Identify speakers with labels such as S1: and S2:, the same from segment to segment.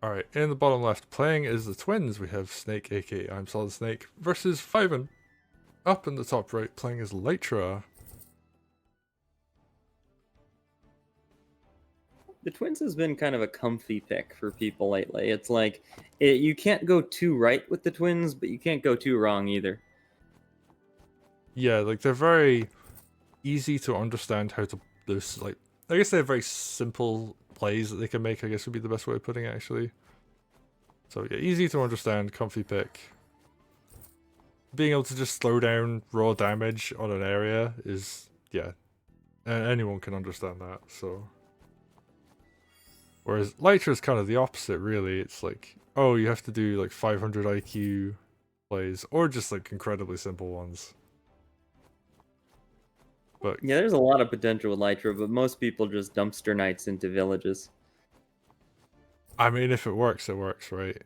S1: Alright, in the bottom left, playing is the twins. We have Snake, aka I'mSolidSnaek, versus Fiven. Up in the top right, playing is Lytra.
S2: The twins has been kind of a comfy pick for people lately. It's like, you can't go too right with the twins, but you can't go too wrong either.
S1: Yeah, like they're very easy to understand how to do, like, I guess they're very simple plays that they can make, I guess would be the best way of putting it, actually. So yeah, easy to understand, comfy pick. Being able to just slow down raw damage on an area is, yeah, anyone can understand that, so. Whereas Lytra is kind of the opposite, really. It's like, oh, you have to do like 500 IQ plays, or just like incredibly simple ones. But
S2: yeah, there's a lot of potential with Lytra, but most people just dumpster knights into villages.
S1: I mean, if it works, right?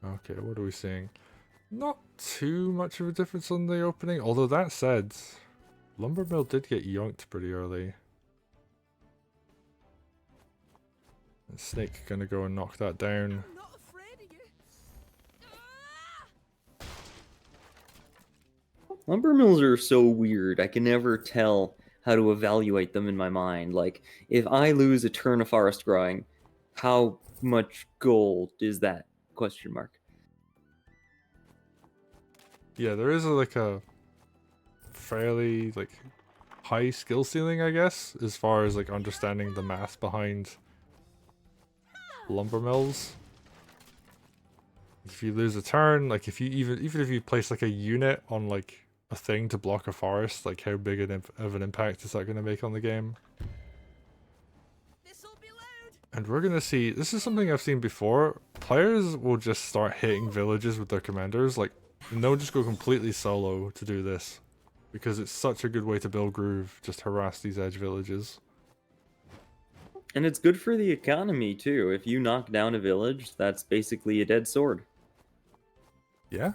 S1: Okay, what are we seeing? Not too much of a difference on the opening, although that said, Lumbermill did get yoinked pretty early. And Snake gonna go and knock that down.
S2: Lumber mills are so weird. I can never tell how to evaluate them in my mind. Like, if I lose a turn of forest growing, how much gold is that? Question mark.
S1: Yeah, there is like a fairly like high skill ceiling, I guess, as far as like understanding the math behind lumber mills. If you lose a turn, like if you even if you place like a unit on like a thing to block a forest, like how big of an impact is that going to make on the game? And we're going to see, this is something I've seen before, players will just start hitting villages with their commanders, like, and they'll just go completely solo to do this. Because it's such a good way to build groove, just harass these edge villages.
S2: And it's good for the economy, too. If you knock down a village, that's basically a dead sword.
S1: Yeah.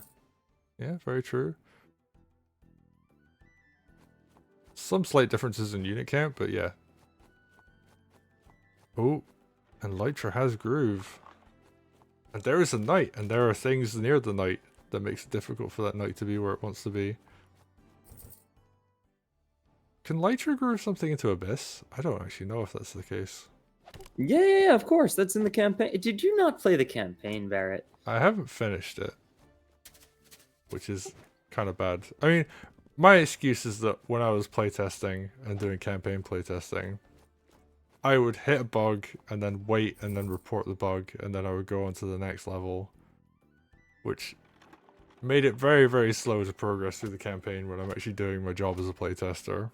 S1: Yeah, very true. Some slight differences in unit count, but yeah. Oh, and Lytra has groove. And there is a knight, and there are things near the knight that makes it difficult for that knight to be where it wants to be. Can Lytra groove something into Abyss? I don't actually know if that's the case.
S2: Yeah, of course. That's in the campaign. Did you not play the campaign, Barrett?
S1: I haven't finished it, which is kind of bad. I mean, my excuse is that when I was playtesting and doing campaign playtesting, I would hit a bug and then wait and then report the bug and then I would go on to the next level, which made it very, very slow to progress through the campaign when I'm actually doing my job as a playtester.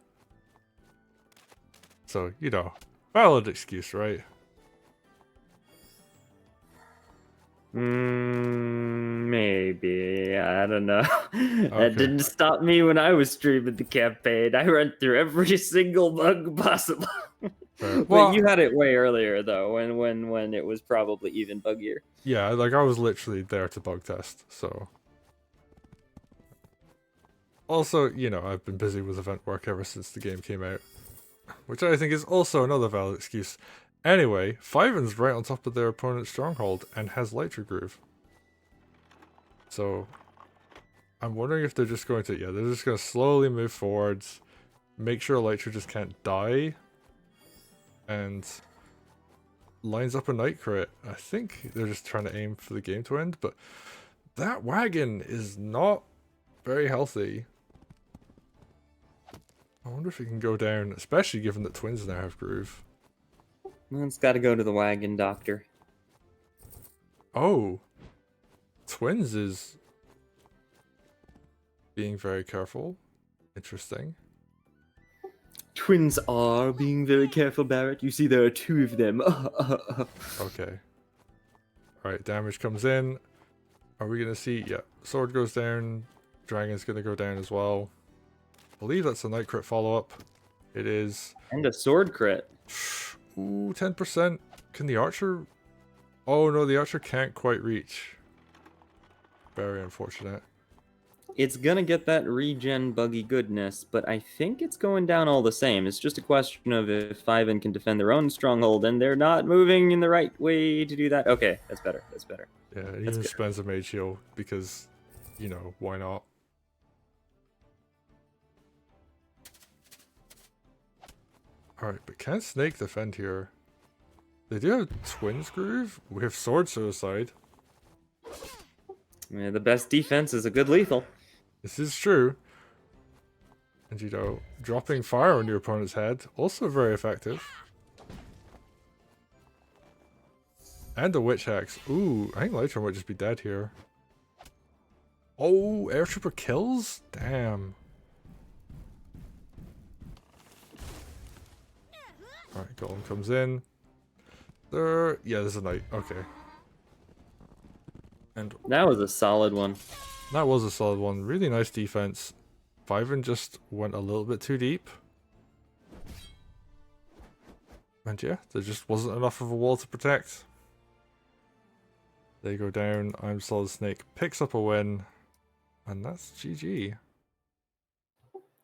S1: So, you know, valid excuse, right?
S2: Maybe. I don't know. That
S1: Okay.
S2: didn't stop me when I was streaming the campaign. I went through every single bug possible.
S1: Well,
S2: But you had it way earlier though, when it was probably even buggier.
S1: yeah, like I was literally there to bug test, so. Also, you know, I've been busy with event work ever since the game came out, which I think is also another valid excuse. Anyway, Fiven's right on top of their opponent's stronghold and has Lytra Groove. So, I'm wondering if they're just going to, yeah, they're just going to slowly move forwards, make sure Lytra just can't die, and lines up a Night Crit. I think they're just trying to aim for the game to end, but that wagon is not very healthy. I wonder if it can go down, especially given that twins now have groove.
S2: Well, it's got to go to the wagon doctor.
S1: Oh, twins is being very careful. Interesting.
S2: Twins are being very careful, Barrett. You see, there are two of them.
S1: Okay. Alright, damage comes in. Are we going to see? Yeah, sword goes down. Dragon's going to go down as well. I believe that's a Night Crit follow-up. It is.
S2: And a sword crit.
S1: Ooh, 10%. Can the archer? Oh no, the archer can't quite reach. Very unfortunate.
S2: It's gonna get that regen buggy goodness, but I think it's going down all the same. It's just a question of if Fiven can defend their own stronghold, and they're not moving in the right way to do that. Okay, that's better. That's better.
S1: Yeah, it
S2: That's
S1: even
S2: good.
S1: spends a mage heal because, you know, why not? Alright, but can Snake defend here? They do have Twins Groove. We have Sword Suicide.
S2: Yeah, the best defense is a good lethal.
S1: This is true. And, you know, dropping fire on your opponent's head, also very effective. And the Witch Axe. Ooh, I think Lytra might just be dead here. Oh, Air Trooper kills? Damn. Alright, Golem comes in. There, yeah, there's a knight. Okay. And
S2: That was a solid one.
S1: that was a solid one. Really nice defense. Fiven just went a little bit too deep. And yeah, there just wasn't enough of a wall to protect. They go down. I'mSolidSnaek picks up a win. And that's GG.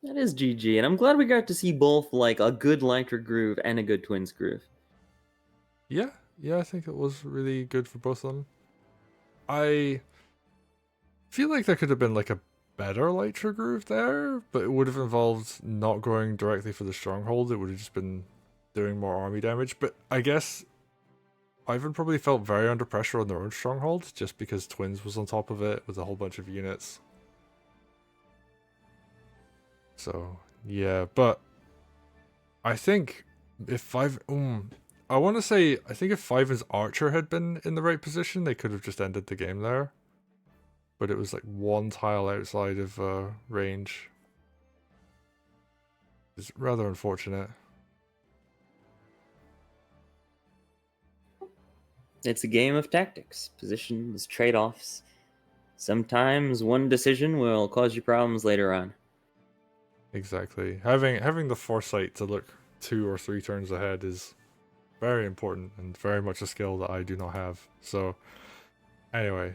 S2: That is GG, and I'm glad we got to see both like a good Lytra groove and a good Twins groove.
S1: Yeah, I think it was really good for both of them. I feel like there could have been like a better Lytra groove there, but it would have involved not going directly for the stronghold. It would have just been doing more army damage. But I guess Ivan probably felt very under pressure on their own stronghold just because Twins was on top of it with a whole bunch of units. So yeah, but I think if I want to say I think if Fiven's Archer had been in the right position, they could have just ended the game there. But it was like one tile outside of range. It's rather unfortunate.
S2: It's a game of tactics, positions, trade-offs. Sometimes one decision will cause you problems later on.
S1: Exactly. Having the foresight to look 2 or 3 turns ahead is very important and very much a skill that I do not have. So anyway.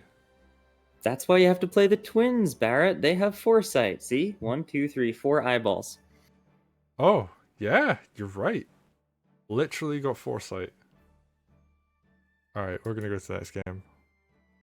S2: That's why you have to play the Twins, Barrett. They have foresight. See? 1, 2, 3, 4 eyeballs.
S1: Oh, yeah, you're right. Literally got foresight. Alright, we're gonna go to the next game.